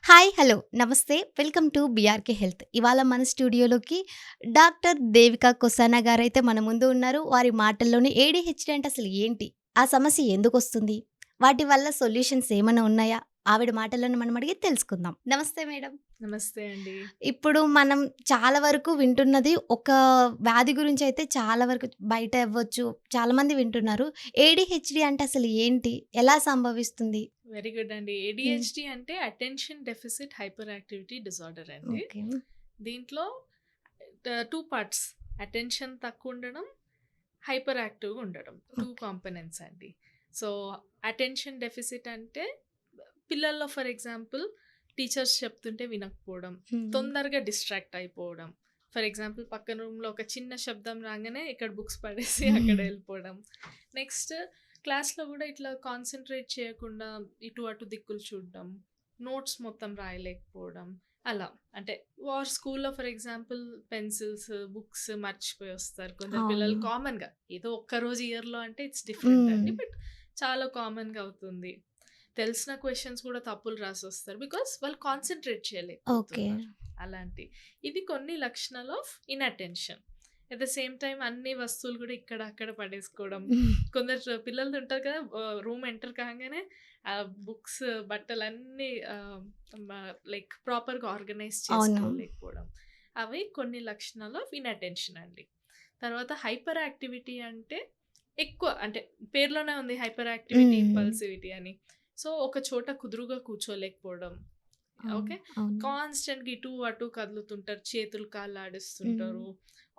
Hi! Hello! నమస్తే. Welcome to BRK health. ఇవాళ మన స్టూడియోలోకి డాక్టర్ దేవిక కొసానా గారైతే మన ముందు ఉన్నారు. వారి మాటల్లోనే ఏడీహెచ్‌డీ అంటే అసలు ఏంటి? ఆ సమస్య ఎందుకొస్తుంది? వాటి వల్ల సొల్యూషన్స్ ఏమన్నా ఉన్నాయా? ఆవిడ మాటల్లోనే మనం అడిగి తెలుసుకుందాం. నమస్తే మేడం. నమస్తే అండి. ఇప్పుడు మనం చాలా వరకు వింటున్నది ఒక వ్యాధి గురించయితే చాలా వరకు బయట అవ్వచ్చు. చాలామంది వింటున్నారు. ఏడీహెచ్‌డీ అంటే అసలు ఏంటి? ఎలా సంభవిస్తుంది? వెరీ గుడ్ అండి. హ్మ్. ఏడీహెచ్‌డీ అంటే attention deficit hyper activity disorder అండి. ఓకే. దీంట్లో 2 పార్ట్స్, అటెన్షన్ తక్కువ ఉండడం, హైపర్ యాక్టివ్‌గా ఉండడం. 2 ఓకే. కాంపోనెంట్స్ అండి. సో, అటెన్షన్ డెఫిసిట్ అంటే పిల్లల్లో ఫర్ ఎగ్జాంపుల్ టీచర్స్ చెప్తుంటే వినకపోవడం, హ్మ్. తొందరగా డిస్ట్రాక్ట్ అయిపోవడం. ఫర్ ఎగ్జాంపుల్ పక్కన రూమ్‌లో ఒక చిన్న శబ్దం రాంగానే ఇక్కడ బుక్స్ పడేసి అక్కడ వెళ్ళిపోవడం. నెక్స్ట్ క్లాస్‌లో గూడా ఇట్లా కాన్సంట్రేట్ చేయకుండా ఇటు అటు దిక్కులు చూడడం, నోట్స్ మొత్తం రాయలేకపోవడం అలా. అంటే స్కూల్‌లో ఫర్ ఎగ్జాంపుల్ పెన్సిల్స్, బుక్స్ మర్చిపోయి వస్తారు. కొందరు పిల్లలు అవును. కామన్‌గా ఏదో ఒక్కరోజు ఇయర్‌లో అంటే ఇట్స్ డిఫరెంట్ హ్మ్. అండి. బట్ చాలా కామన్‌గా అవుతుంది. తెలిసిన క్వెషన్స్ కూడా తప్పులు రాసొస్తారు. బికాస్ వాళ్ళు కాన్సంట్రేట్ ఓకే. చేయలేకపోతున్నారు. అలాంటి. ఇది కొన్ని లక్షణాలు of inattention. At the same time అన్ని వస్తువులు కూడా ఇక్కడ, అక్కడ పడేసుకోవడం. కొందరు పిల్లలది ఉంటది కదా! రూమ్ ఎంటర్ కాంగానే బుక్స్, బట్టలన్నీ మ లైక్ ప్రాపర్‌గా ఆర్గనైజ్ అవును. చేసుకోలేకపోవడం. అవి కొన్ని లక్షణాలు ఆఫ్ ఇన్‌అటెన్షన్ అండి. తర్వాత హైపర్ యాక్టివిటీ అంటే ఎక్కువ అంటే పేరులోనే ఉంది హైపర్ యాక్టివిటీ, హ్మ్. ఇంపల్సివిటీ అని. సో, ఒక చోట కుదురుగా కూర్చోలేకపోవడం. అవును. ఓకే. అవును. కాన్స్టెంట్‌గా ఇటు అటు కదులుతుంటారు. చేతులు, కాళ్ళు హ్మ్. ఆడిస్తుంటారు.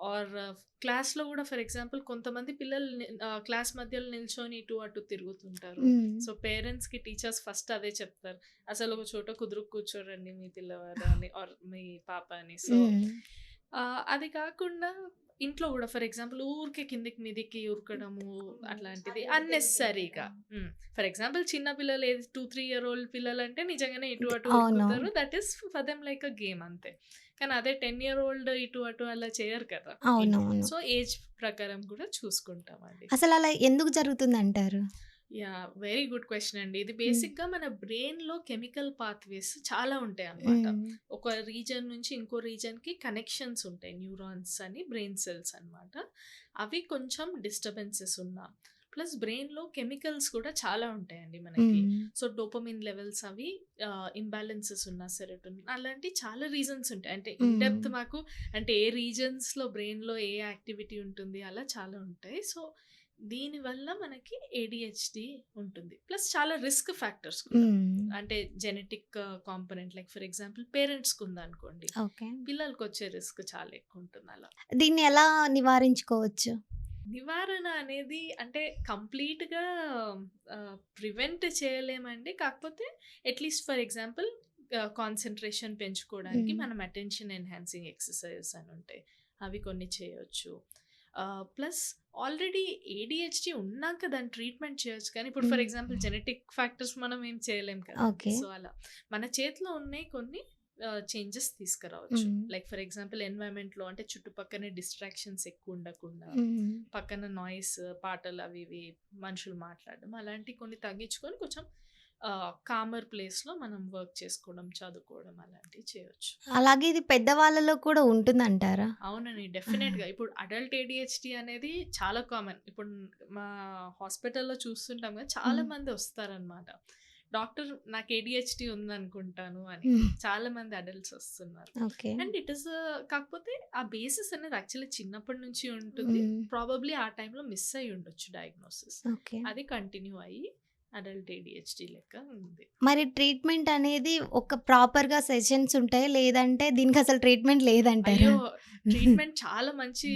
ఆర్ క్లాస్‌లో గూడా ఫర్ ఎగ్జాంపుల్ కొంతమంది పిల్లలు క్లాస్ మధ్యలో నిల్చొని ఇటు అటు తిరుగుతుంటారు. హ్మ్. సో, పేరెంట్స్‌కి టీచర్స్ ఫస్ట్ అదే చెప్తారు. అసలు ఒక చోట కుదురుగా కూర్చోరండి మీ పిల్లవాడు అని ఆర్ మీ పాప అని. సో, హ్మ్. అది కాకుండా ఇంట్లో గూడా ఫర్ ఎగ్జాంపుల్ ఊరికే కిందికి మీదికి ఉరకడము అట్లాంటిది అన్నెసెసరీగా. ఫర్ ఎగ్జాంపుల్ చిన్న పిల్లలు ఏది 2, 3 ఇయర్ ఓల్డ్ పిల్లలంటే నిజంగానే ఇటు అటు అవునవును. ఉరుకుతారు. That is for them like a game అంతే. కానీ అదే 10 ఇయర్ ఓల్డ్ ఇటు అటు అలా చేయరు కదా ఇంట్లో. అవునవును. సో, ఏజ్ ప్రకారం కూడా చూసుకుంటామండి. అసలలా ఎందుకు జరుగుతుందంటారు? యాహ్! వెరీ గుడ్ క్వెషన్ అండి. ఇది హ్మ్. బేసిక్‌గా మన బ్రెయిన్‌లో కెమికల్ పాత్‌వేస్ చాలా ఉంటాయన్నమాట. హ్మ్. ఒక రీజన్ నుంచి ఇంకో రీజన్‌కి కనెక్షన్స్ ఉంటాయి. న్యూరాన్స్ అని బ్రెయిన్ సెల్స్ అన్నమాట. అవి కొంచెం డిస్టర్బెన్సెస్ ఉన్నా, ప్లస్ బ్రెయిన్‌లో కెమికల్స్ కూడా చాలా ఉంటాయండి మనకి. హ్మ్. సో, డోపమైన్ లెవెల్స్ అవి ఇంబాలెన్సెస్ ఉన్న సెరోటోనిన్ అలాంటి చాలా రీజన్స్ ఉంటాయి. అంటే ఇన్ హ్మ్. డెప్త్ మాకు అంటే ఏ రీజన్స్‌లో బ్రెయిన్‌లో ఏ యాక్టివిటీ ఉంటుంది అలా చాలా ఉంటాయి. సో, దీనివల్ల మనకి ఏడీహెచ్‌డీ ఉంటుంది. ప్లస్ చాలా రిస్క్ ఫ్యాక్టర్స్ కూడా. హ్మ్. అంటే genetic component like for example పేరెంట్స్‌కుందనుకోండి. ఓకే. పిల్లలకొచ్చే రిస్క్ చాలా ఎక్కువుంటుంది అలా. దీన్ని ఎలా నివారించుకోవచ్చు? నివారణ అనేది అంటే కంప్లీట్‌గా ప్రివెంట్ చేయలేమండి. కాకపోతే అట్‌లీస్ట్ ఫర్ ఎగ్జాంపుల్ కాన్సంట్రేషన్ పెంచుకోవడానికి హ్మ్. మనం అటెన్షన్ ఎన్హాన్సింగ్ ఎక్సర్‌సైజెస్ అని ఉంటాయి. అవి కొన్ని చేయొచ్చు. ప్లస్ ఆల్రెడీ ఏడీహెచ్‌డీ ఉన్నాక దాన్ని ట్రీట్మెంట్ చేయొచ్చు. కానీ ఇప్పుడు ఫర్ హ్మ్. ఎగ్జాంపుల్ జెనెటిక్ ఫ్యాక్టర్స్ మనం ఏం చేయలేం కదండీ. ఓకే. సో, అలా మన చేతిలో ఉన్నాయి కొన్ని చేంజెస్ తీసుకురావచ్చు. హ్మ్. లైక్ ఫర్ ఎగ్జాంపుల్ ఎన్వైర్న్‌మెంట్‌లో అంటే చుట్టుపక్కనే డిస్ట్రాక్షన్స్ ఎక్కువుండకుండా, హ్మ్. పక్కన నాయిస్, పాటలు అవి ఇవి మనుషులు మాట్లాడడం అలాంటివి కొన్ని తగ్గించుకొని కొంచెం కామర్ ప్లేస్‌లో మనం వర్క్ చేసుకోవడం, చదువుకోవడం అలాంటివి చేయొచ్చు. అలాగే ఇది పెద్దవాళ్ళలో కూడా ఉంటుందంటారా? అవునండి. డెఫినెట్‌గా. ఇప్పుడు అడల్ట్ ఏడీహెచ్‌డీ అనేది చాలా కామన్. ఇప్పుడు మా హాస్పిటల్‌లో చూస్తుంటాం కదా! చాలా హ్మ్. మంది వస్తారనమాట. డాక్టర్ నాకు ఏడీహెచ్‌డీ ఉందనుకుంటాను అని. హ్మ్. చాలా మంది అడల్ట్స్ వస్తున్నారు. ఓకే. అండ్ ఇట్ ఈస్ కాకపోతే ఆ బేసిస్ అనేది యాక్చువల్లీ చిన్నప్పటి నుంచి ఉంటుంది. హ్మ్. ప్రాబబ్లీ ఆ టైంలో మిస్ అయ్యి ఉండొచ్చు డయాగ్నోసిస్. ఓకే. అది కంటిన్యూ అయ్యి అడల్ట్ ఏడీహెచ్‌డీ లెక్క ఉంది. మరి ట్రీట్మెంట్ అనేది ఒక ప్రాపర్‌గా సెషన్స్ ఉంటాయా? లేదంటే దీనికసలు ట్రీట్మెంట్ లేదంటారా? అయ్యో! ట్రీట్‌మెంట్ చాలా మంచి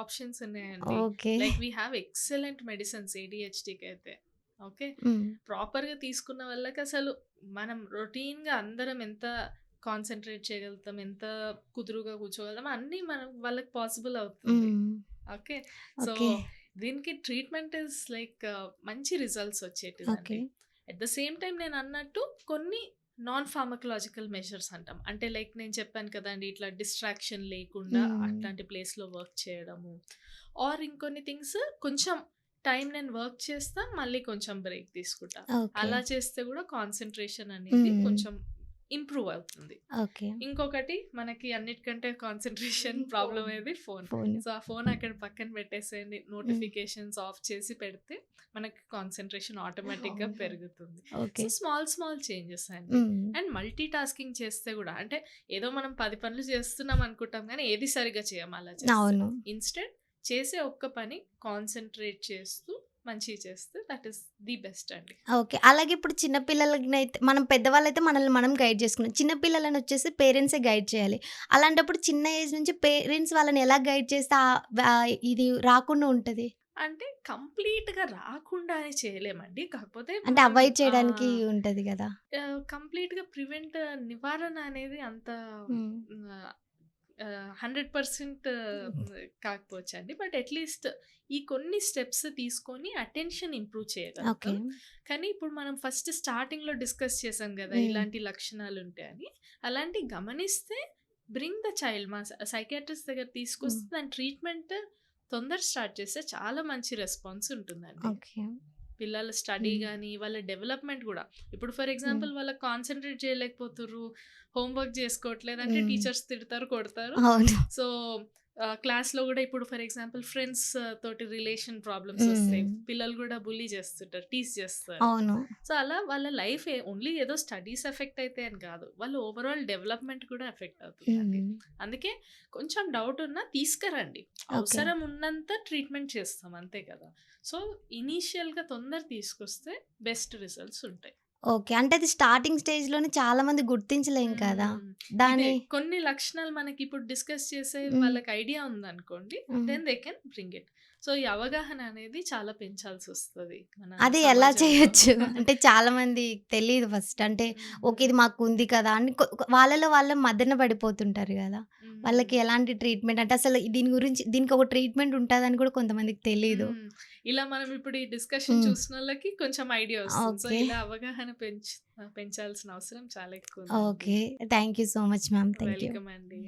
ఆప్షన్స్ ఉన్నాయండి. Okay. Like we have excellent medicines ఏడీహెచ్‌డీకైతే. ఓకే. హ్మ్. ప్రాపర్‌గా తీసుకున్న వాళ్ళకసలు మనం రొటీన్‌గా అందరం ఎంత కాన్సంట్రేట్ చేయగలుగుతాం, ఎంత కుదురుగా కూర్చోగలుగుతాం అన్నీ మనం వాళ్ళకి పాసిబుల్ అవుతుంది. హ్మ్. ఓకే. So, okay. దీనికి ట్రీట్మెంట్ ఈస్ లైక్ మంచి రిజల్ట్స్ ఓకే. వచ్చేటిదండి. ఎట్ ద సేమ్ టైమ్ నేనన్నట్టు కొన్ని నాన్ ఫార్మకలాజికల్ మెజర్స్ అంటాం. అంటే లైక్ నేను చెప్పాను కదండీ! ఇట్లా డిస్ట్రాక్షన్ లేకుండా హ్మ్. అట్లాంటి ప్లేస్‌లో వర్క్ చేయడము. ఆర్ ఇంకొన్ని థింగ్స్ కొంచెం నేను వర్క్ చేస్తా, మళ్ళీ కొంచెం బ్రేక్ తీసుకుంటా. ఓకే. అలా చేస్తే గూడా కాన్సంట్రేషన్ అనేది హ్మ్. కొంచెం ఇంప్రూవ్ అవుతుంది. ఓకే. ఇంకొకటి మనకి అన్నిటికంటే కాన్సంట్రేషన్ ప్రాబ్లమ్ ఏది ఫోన్. ఫోన్. సో, ఆ ఫోన్ అక్కడ పక్కన పెట్టేసేయండి. నోటిఫికేషన్స్ ఆఫ్ చేసి పెడితే మనకి కాన్సంట్రేషన్ ఆటోమేటిక్‌గా పెరుగుతుంది. ఓకే. సో, స్మాల్ చేంజెస్ అండి. హ్మ్. అండ్ మల్టీ టాస్కింగ్ చేస్తే గూడా అంటే ఏదో మనం 10 పనులు చేస్తున్నాం అనుకుంటాం గానీ ఏది సరిగ్గా చేయం అలా చేస్తే. అవును. ఇన్‌స్టెడ్ చేసే ఒక్క పని కాన్సంట్రేట్ చేస్తూ మంచిగా చేస్తే దట్ ఈస్ ది బెస్ట్ అండి. ఓకే. అలాగే ఇప్పుడు చిన్న పిల్లలనైతే మనం పెద్దవాళ్ళైతే మనల్ని మనం గైడ్ చేసుకున్నాం. చిన్న పిల్లలనొచ్చేసి పేరెంట్సే గైడ్ చేయాలి. అలాంటప్పుడు చిన్న ఏజ్ నుంచి పేరెంట్స్ వాళ్ళని ఎలా గైడ్ చేస్తే ఇది రాకుండా ఉంటది? అంటే కంప్లీట్‌గా రాకుండా అని చేయలేమండి. కాకపోతే అంటే మనం అవాయిడ్ చేయడానికి ఉంటది గదా! కంప్లీట్‌గా నివారణ అనేది అంత హ్మ్. ఆహ్, 100% కాకపోవచ్చండి. బట్ అట్‌లీస్ట్ ఈ కొన్ని స్టెప్స్ తీసుకొని అటెన్షన్ ఇంప్రూవ్ ఓకే. చేయగలుగుతాం. కానీ ఇప్పుడు మనం ఫస్ట్ స్టార్టింగ్‌లో డిస్కస్ చేసాం గదా! హ్మ్. ఇలాంటి లక్షణాలుంటాయని. అలాంటివి గమనిస్తే బ్రింగ్ ద చైల్డ్ మా సైకియాట్రిస్ట్ దగ్గర తీసుకొస్తే హ్మ్. దాని ట్రీట్మెంట్ తొందర స్టార్ట్ చేస్తే చాలా మంచి రెస్పాన్స్ ఉంటుందండి. ఓకే. పిల్లల స్టడీ హ్మ్. గానీ, వాళ్ళ డెవలప్‌మెంట్ గూడా. ఇప్పుడు ఫర్ హ్మ్. ఎగ్జాంపుల్ వాళ్ళకి కాన్సంట్రేట్ చేయలేకపోతుర్రు, హోంవర్క్ చేసుకోవట్లేదంటే హ్మ్. టీచర్స్ తిడతారు, కొడతారు. అవును. సో, క్లాస్‌లో గూడా ఇప్పుడు ఫర్ ఎగ్జాంపుల్ ఫ్రెండ్స్ తోటి రిలేషన్ ప్రాబ్లమ్స్ ఒస్తాయి. హ్మ్. పిల్లలు గూడా బుల్లీ చేస్తుంటారు, టీజ్ చేస్తారు. అవును. సో, అలా వాళ్ళ లైఫ్ ఓన్లీ ఏదో స్టడీస్ ఎఫెక్ట్ అయితే అని గాదు. వాళ్ళ ఓవరాల్ డెవలప్‌మెంట్ కూడా ఎఫెక్ట్ అవుతుందండి. హ్మ్. అందుకే కొంచెం డౌట్ ఉన్నా తీసుకురండి. ఓకే. అవసరం ఉన్నంత ట్రీట్మెంట్ చేస్తాం అంతే కదా! సో, ఇనీషియల్‌గా తొందర తీసుకొస్తే బెస్ట్ రిజల్ట్స్ ఉంటాయి. ఓకే. అంటే అది స్టార్టింగ్ స్టేజ్‌లోనే చాలా మంది గుర్తించలేం కదా! ఇదే దాని కొన్ని లక్షణాలు మనకిప్పుడు డిస్కస్ చేసే హ్మ్. వాళ్ళకి ఐడియా ఉందనుకోండి. Hmm. Then they can bring it. So, ఈ అవగాహన అనేది చాలా పెంచాల్సొస్తది మన అది ఎలా సమాజంలో. చేయొచ్చు? అంటే చాలా మందికి తెలీదు ఫస్ట్. అంటే ఓకే. ఇది మాకుంది కదా! అని వాళ్ళలో వాళ్ళే మదన పడిపోతుంటారు గదా! వాళ్ళకి ఎలాంటి ట్రీట్మెంట్ అంటే అసలు దీని గురించి దీనికొక ట్రీట్మెంట్ ఉంటదని కూడా కొంతమందికి తెలీదు. హ్మ్. ఇలా మనం ఇప్పుడు ఈ డిస్కషన్ హ్మ్. చూసినోళ్ళకి కొంచెం ఐడియా వస్తుంది. So, okay. ఇలా అవగాహన పెంచాల్సిన అవసరం చాలా ఎక్కువుందండి. Okay. Thank you so much ma'am. Thank you. Welcome అండి.